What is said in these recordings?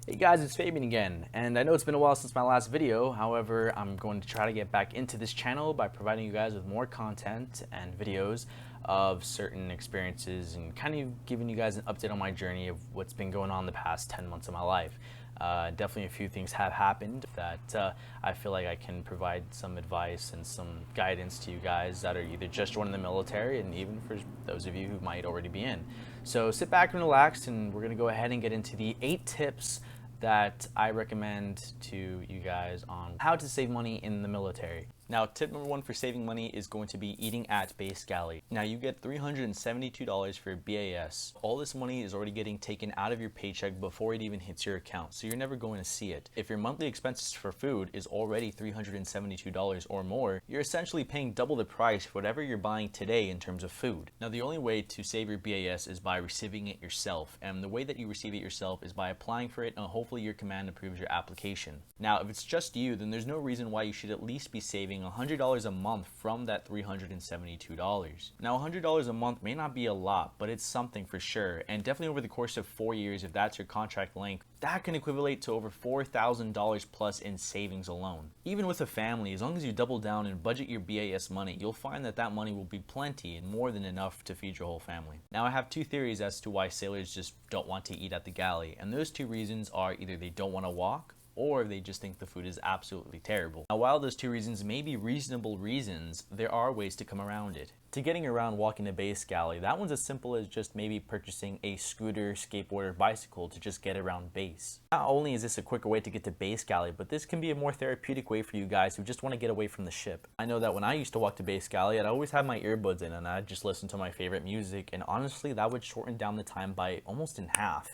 Hey guys, it's Fabian again, and I know it's been a while since my last video. However, I'm going to try to get back into this channel by providing you guys with more content and videos of certain experiences and kind of giving you guys an update on my journey of what's been going on the past 10 months of my life. Definitely a few things have happened that I feel like I can provide some advice and some guidance to you guys that are either just joining the military and even for those of you who might already be in. So sit back and relax, and we're going to go ahead and get into the 8 tips that I recommend to you guys on how to save money in the military. Now, tip number 1 for saving money is going to be eating at base galley. Now, you get $372 for BAS. All this money is already getting taken out of your paycheck before it even hits your account, so you're never going to see it. If your monthly expenses for food is already $372 or more, you're essentially paying double the price for whatever you're buying today in terms of food. Now, the only way to save your BAS is by receiving it yourself, and the way that you receive it yourself is by applying for it, and hopefully your command approves your application. Now, if it's just you, then there's no reason why you should at least be saving $100 a month from that $372. Now, $100 a month may not be a lot, but it's something for sure, and definitely over the course of 4 years, if that's your contract length, that can equivalent to over $4,000 plus in savings alone. Even with a family, as long as you double down and budget your BAS money, you'll find that that money will be plenty and more than enough to feed your whole family. Now, I have 2 theories as to why sailors just don't want to eat at the galley, and those 2 reasons are either they don't want to walk, or they just think the food is absolutely terrible. Now, while those 2 reasons may be reasonable reasons, there are ways to come around it. To getting around walking to base galley, that one's as simple as just maybe purchasing a scooter, skateboard, or bicycle to just get around base. Not only is this a quicker way to get to base galley, but this can be a more therapeutic way for you guys who just want to get away from the ship. I know that when I used to walk to base galley, I'd always have my earbuds in and I'd just listen to my favorite music, and honestly, that would shorten down the time by almost in half.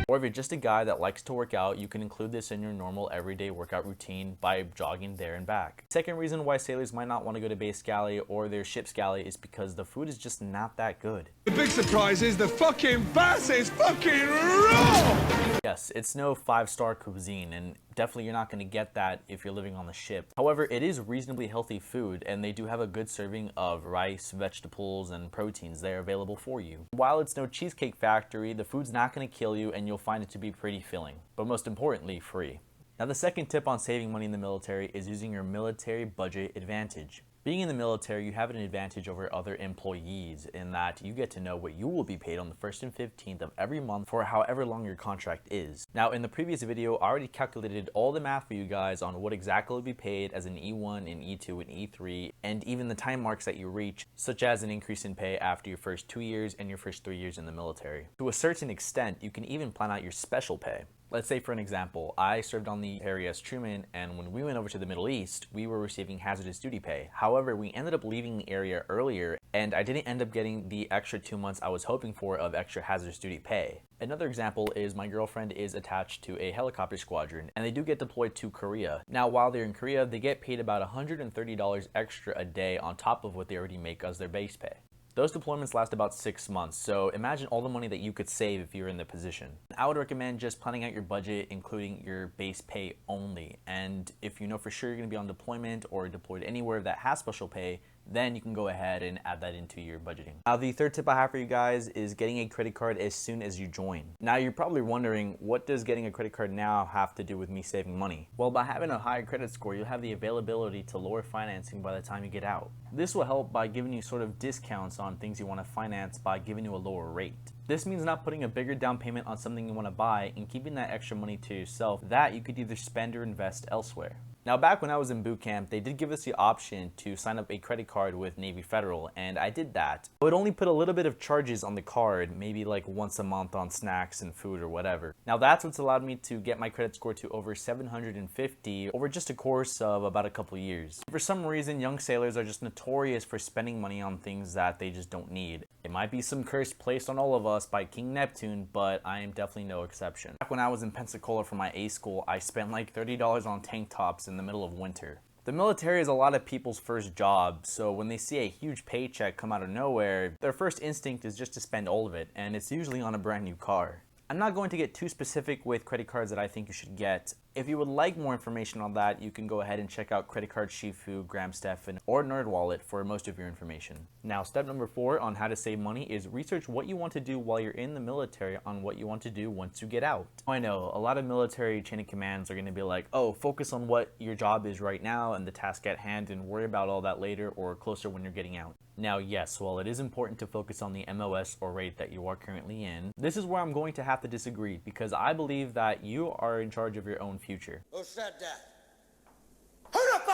Or if you're just a guy that likes to work out, you can include this in your normal everyday workout routine by jogging there and back. Second reason why sailors might not want to go to base galley or their ship's galley is because the food is just not that good. The big surprise is the fucking bass is fucking raw! Yes, it's no 5-star cuisine, and definitely you're not going to get that if you're living on the ship. However, it is reasonably healthy food, and they do have a good serving of rice, vegetables, and proteins there available for you. While it's no Cheesecake Factory, the food's not going to kill you, and you'll find it to be pretty filling, but most importantly, free. Now, the second tip on saving money in the military is using your military budget advantage. Being in the military, you have an advantage over other employees in that you get to know what you will be paid on the 1st and 15th of every month for however long your contract is. Now, in the previous video, I already calculated all the math for you guys on what exactly will be paid as an E1 and E2 and E3, and even the time marks that you reach, such as an increase in pay after your first 2 years and your first 3 years in the military. To a certain extent, you can even plan out your special pay. Let's say, for an example, I served on the Harry S. Truman, and when we went over to the Middle East, we were receiving hazardous duty pay. However, we ended up leaving the area earlier, and I didn't end up getting the extra 2 months I was hoping for of extra hazardous duty pay. Another example is my girlfriend is attached to a helicopter squadron, and they do get deployed to Korea. Now, while they're in Korea, they get paid about $130 extra a day on top of what they already make as their base pay. Those deployments last about 6 months, so imagine all the money that you could save if you're in the position. I would recommend just planning out your budget, including your base pay only. And if you know for sure you're going to be on deployment or deployed anywhere that has special pay, then you can go ahead and add that into your budgeting. Now, the third tip I have for you guys is getting a credit card as soon as you join. Now, you're probably wondering, what does getting a credit card now have to do with me saving money? Well, by having a higher credit score, you'll have the availability to lower financing by the time you get out. This will help by giving you sort of discounts on things you want to finance by giving you a lower rate. This means not putting a bigger down payment on something you want to buy and keeping that extra money to yourself that you could either spend or invest elsewhere. Now, back when I was in boot camp, they did give us the option to sign up a credit card with Navy Federal, and I did that. I would only put a little bit of charges on the card, maybe like once a month on snacks and food or whatever. Now, that's what's allowed me to get my credit score to over 750 over just a course of about a couple years. For some reason, young sailors are just notorious for spending money on things that they just don't need. It might be some curse placed on all of us by King Neptune, but I am definitely no exception. Back when I was in Pensacola for my A school, I spent like $30 on tank tops in the middle of winter. The military is a lot of people's first job, so when they see a huge paycheck come out of nowhere, their first instinct is just to spend all of it, and it's usually on a brand new car. I'm not going to get too specific with credit cards that I think you should get. If you would like more information on that, you can go ahead and check out Credit Card Shifu, Graham Stephan, or NerdWallet for most of your information. Now, step number 4 on how to save money is research what you want to do while you're in the military on what you want to do once you get out. I know, a lot of military chain of commands are going to be like, oh, focus on what your job is right now and the task at hand and worry about all that later or closer when you're getting out. Now, yes, while it is important to focus on the MOS or rate that you are currently in, this is where I'm going to have to disagree because I believe that you are in charge of your own future. Who said that?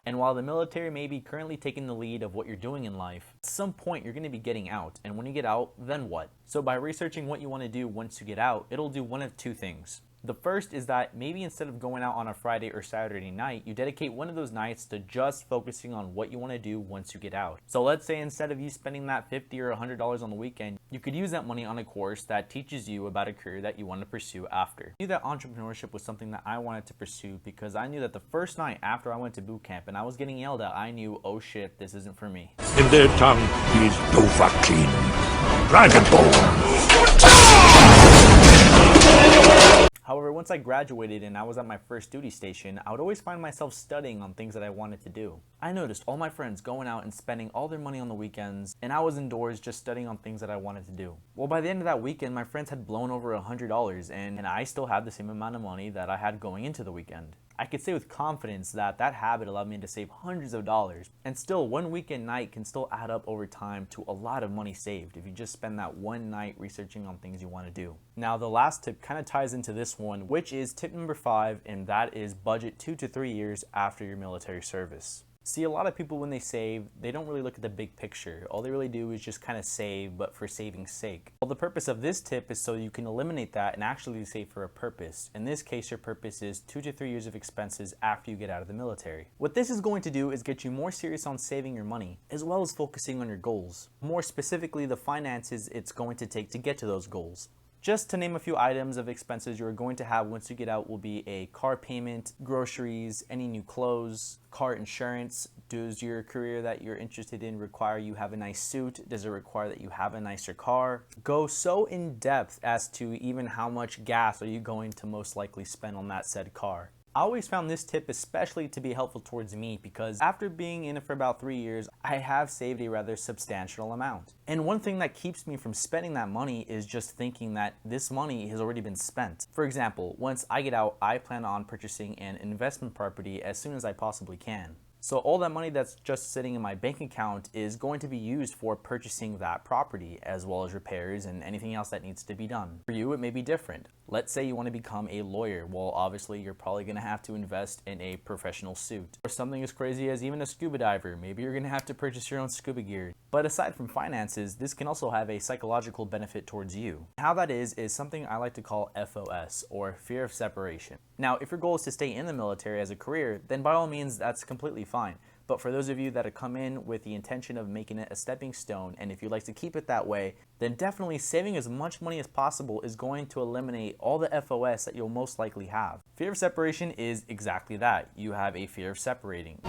And while the military may be currently taking the lead of what you're doing in life, at some point you're going to be getting out, and when you get out, then what? So by researching what you want to do once you get out, it'll do one of two things. The first is that maybe instead of going out on a Friday or Saturday night, you dedicate one of those nights to just focusing on what you want to do once you get out. So let's say instead of you spending that $50 or $100 on the weekend, you could use that money on a course that teaches you about a career that you want to pursue after. I knew that entrepreneurship was something that I wanted to pursue because I knew that the first night after I went to boot camp and I was getting yelled at, I knew, oh shit, this isn't for me. In their tongue, he is Dovahkiin, Dragonborn. However, once I graduated and I was at my first duty station, I would always find myself studying on things that I wanted to do. I noticed all my friends going out and spending all their money on the weekends, and I was indoors just studying on things that I wanted to do. Well, by the end of that weekend, my friends had blown over $100, and I still had the same amount of money that I had going into the weekend. I could say with confidence that that habit allowed me to save hundreds of dollars, and still one weekend night can still add up over time to a lot of money saved if you just spend that one night researching on things you want to do. Now the last tip kind of ties into this one, which is tip number 5, and that is budget 2 to 3 years after your military service. See, a lot of people when they save, they don't really look at the big picture. All they really do is just kind of save, but for saving's sake. Well, the purpose of this tip is so you can eliminate that and actually save for a purpose. In this case, your purpose is 2 to 3 years of expenses after you get out of the military. What this is going to do is get you more serious on saving your money, as well as focusing on your goals. More specifically, the finances it's going to take to get to those goals. Just to name a few items of expenses you're going to have once you get out will be a car payment, groceries, any new clothes, car insurance. Does your career that you're interested in require you have a nice suit? Does it require that you have a nicer car? Go so in depth as to even how much gas are you going to most likely spend on that said car. I always found this tip especially to be helpful towards me because after being in it for about 3 years, I have saved a rather substantial amount. And one thing that keeps me from spending that money is just thinking that this money has already been spent. For example, once I get out, I plan on purchasing an investment property as soon as I possibly can. So all that money that's just sitting in my bank account is going to be used for purchasing that property, as well as repairs and anything else that needs to be done. For you, it may be different. Let's say you want to become a lawyer. Well, obviously, you're probably going to have to invest in a professional suit. Or something as crazy as even a scuba diver. Maybe you're going to have to purchase your own scuba gear. But aside from finances, this can also have a psychological benefit towards you. How that is something I like to call FOS, or fear of separation. Now, if your goal is to stay in the military as a career, then by all means, that's completely fine. But for those of you that have come in with the intention of making it a stepping stone, and if you'd like to keep it that way, then definitely saving as much money as possible is going to eliminate all the FOS that you'll most likely have. Fear of separation is exactly that. You have a fear of separating.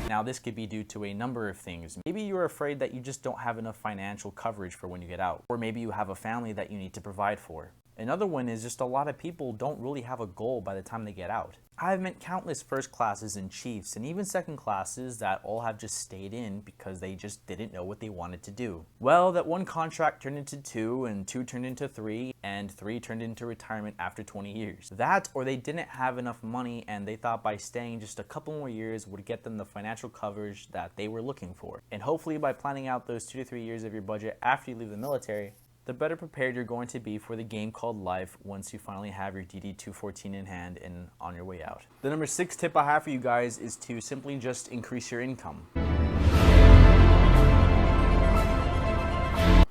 Now, this could be due to a number of things. Maybe you're afraid that you just don't have enough financial coverage for when you get out, or maybe you have a family that you need to provide for. Another one is just a lot of people don't really have a goal by the time they get out. I've met countless first classes and chiefs and even second classes that all have just stayed in because they just didn't know what they wanted to do. Well, that one contract turned into 2, and 2 turned into 3, and 3 turned into retirement after 20 years. That, or they didn't have enough money and they thought by staying just a couple more years would get them the financial coverage that they were looking for. And hopefully by planning out those 2 to 3 years of your budget after you leave the military, the better prepared you're going to be for the game called life once you finally have your DD-214 in hand and on your way out. The number 6 tip I have for you guys is to simply just increase your income.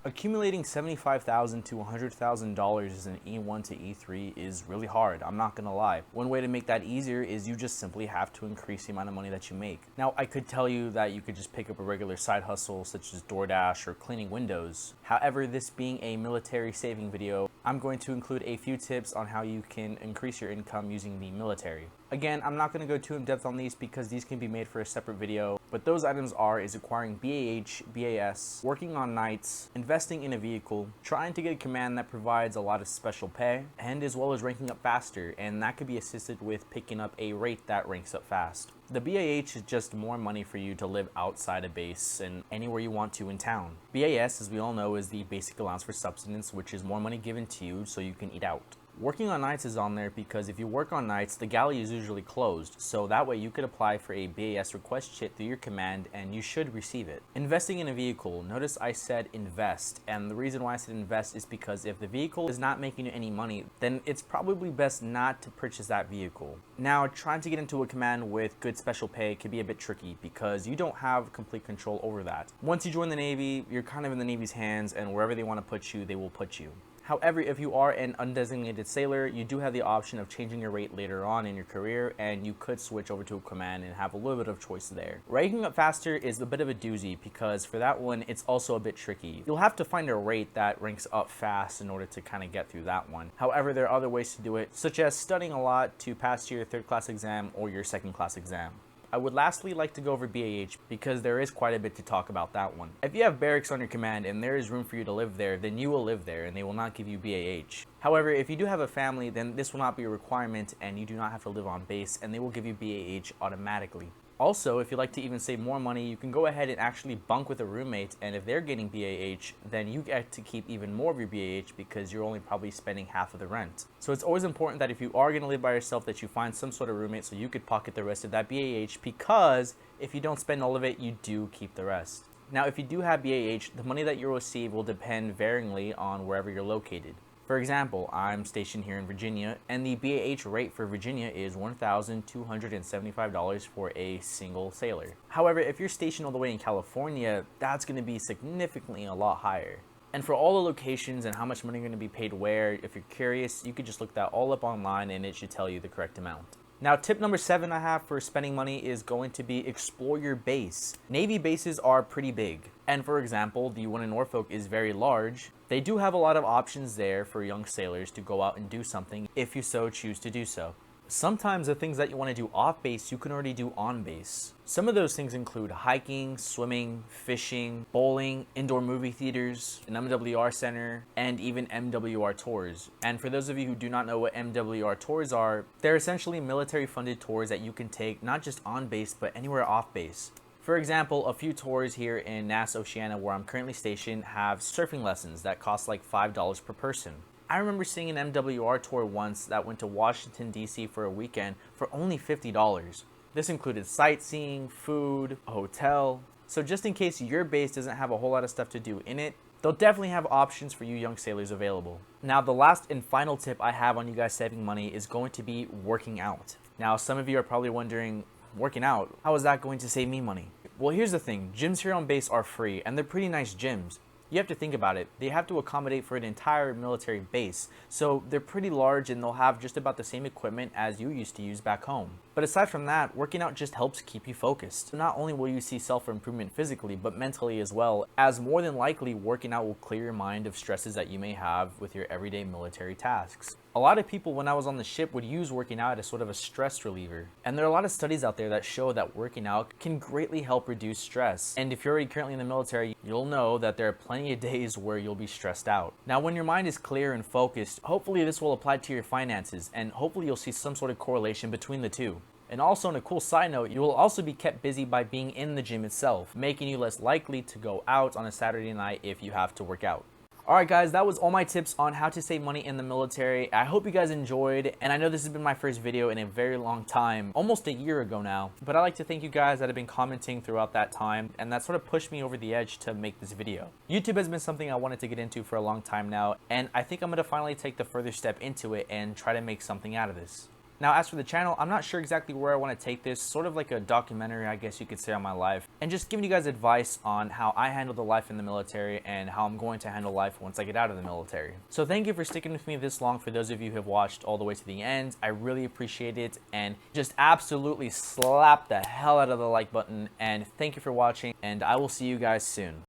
Accumulating $75,000 to $100,000 as an E1 to E3 is really hard, I'm not gonna lie. One way to make that easier is you just simply have to increase the amount of money that you make. Now, I could tell you that you could just pick up a regular side hustle such as DoorDash or cleaning windows. However, this being a military saving video, I'm going to include a few tips on how you can increase your income using the military. Again, I'm not going to go too in depth on these because these can be made for a separate video, But those items is acquiring BAH, BAS, working on nights, investing in a vehicle, trying to get a command that provides a lot of special pay, and as well as ranking up faster, and that could be assisted with picking up a rate that ranks up fast. The BAH is just more money for you to live outside a base and anywhere you want to in town. BAS, as we all know, is the basic allowance for subsistence, which is more money given to you so you can eat out. Working on nights is on there because if you work on nights, the galley is usually closed, so that way you could apply for a BAS request chit through your command and you should receive it. Investing in a vehicle, notice I said invest, and the reason why I said invest is because if the vehicle is not making you any money, then it's probably best not to purchase that vehicle. Now, trying to get into a command with good special pay can be a bit tricky because you don't have complete control over that. Once you join the Navy, you're kind of in the Navy's hands, and wherever they want to put you, they will put you. However, if you are an undesignated sailor, you do have the option of changing your rate later on in your career, and you could switch over to a command and have a little bit of choice there. Ranking up faster is a bit of a doozy because for that one, it's also a bit tricky. You'll have to find a rate that ranks up fast in order to kind of get through that one. However, there are other ways to do it, such as studying a lot to pass your 3rd class exam or your 2nd class exam. I would lastly like to go over BAH because there is quite a bit to talk about that one. If you have barracks on your command and there is room for you to live there, then you will live there and they will not give you BAH. However, if you do have a family, then this will not be a requirement and you do not have to live on base and they will give you BAH automatically. Also, if you'd like to even save more money, you can go ahead and actually bunk with a roommate, and if they're getting BAH, then you get to keep even more of your BAH because you're only probably spending half of the rent. So it's always important that if you are going to live by yourself that you find some sort of roommate so you could pocket the rest of that BAH, because if you don't spend all of it, you do keep the rest. Now, if you do have BAH, the money that you'll receive will depend varyingly on wherever you're located. For example, I'm stationed here in Virginia, and the BAH rate for Virginia is $1,275 for a single sailor. However, if you're stationed all the way in California, that's going to be significantly a lot higher. And for all the locations and how much money you're going to be paid where, if you're curious, you could just look that all up online and it should tell you the correct amount. Now, tip number 7 I have for spending money is going to be explore your base. Navy bases are pretty big. And for example, the one in Norfolk is very large. They do have a lot of options there for young sailors to go out and do something if you so choose to do so. Sometimes the things that you want to do off base, you can already do on base. Some of those things include hiking, swimming, fishing, bowling, indoor movie theaters, an MWR center, and even MWR tours. And for those of you who do not know what MWR tours are, they're essentially military funded tours that you can take not just on base, but anywhere off base. For example, a few tours here in Nassau, Oceania, where I'm currently stationed, have surfing lessons that cost like $5 per person. I remember seeing an MWR tour once that went to Washington, D.C. for a weekend for only $50. This included sightseeing, food, a hotel. So just in case your base doesn't have a whole lot of stuff to do in it, they'll definitely have options for you young sailors available. Now, the last and final tip I have on you guys saving money is going to be working out. Now, some of you are probably wondering, working out, how is that going to save me money? Well, here's the thing, gyms here on base are free and they're pretty nice gyms. You have to think about it. They have to accommodate for an entire military base, so they're pretty large and they'll have just about the same equipment as you used to use back home. But aside from that, working out just helps keep you focused. Not only will you see self-improvement physically, but mentally as well, as more than likely working out will clear your mind of stresses that you may have with your everyday military tasks. A lot of people when I was on the ship would use working out as sort of a stress reliever. And there are a lot of studies out there that show that working out can greatly help reduce stress. And if you're already currently in the military, you'll know that there are plenty of days where you'll be stressed out. Now, when your mind is clear and focused, hopefully this will apply to your finances, and hopefully you'll see some sort of correlation between the two. And also, on a cool side note, you will also be kept busy by being in the gym itself, making you less likely to go out on a Saturday night if you have to work out. Alright guys, that was all my tips on how to save money in the military. I hope you guys enjoyed, and I know this has been my first video in a very long time, almost a year ago now. But I'd like to thank you guys that have been commenting throughout that time, and that sort of pushed me over the edge to make this video. YouTube has been something I wanted to get into for a long time now, and I think I'm going to finally take the further step into it and try to make something out of this. Now, as for the channel, I'm not sure exactly where I want to take this, sort of like a documentary, I guess you could say, on my life, and just giving you guys advice on how I handle the life in the military and how I'm going to handle life once I get out of the military. So thank you for sticking with me this long. For those of you who have watched all the way to the end, I really appreciate it, and just absolutely slap the hell out of the like button, and thank you for watching, and I will see you guys soon.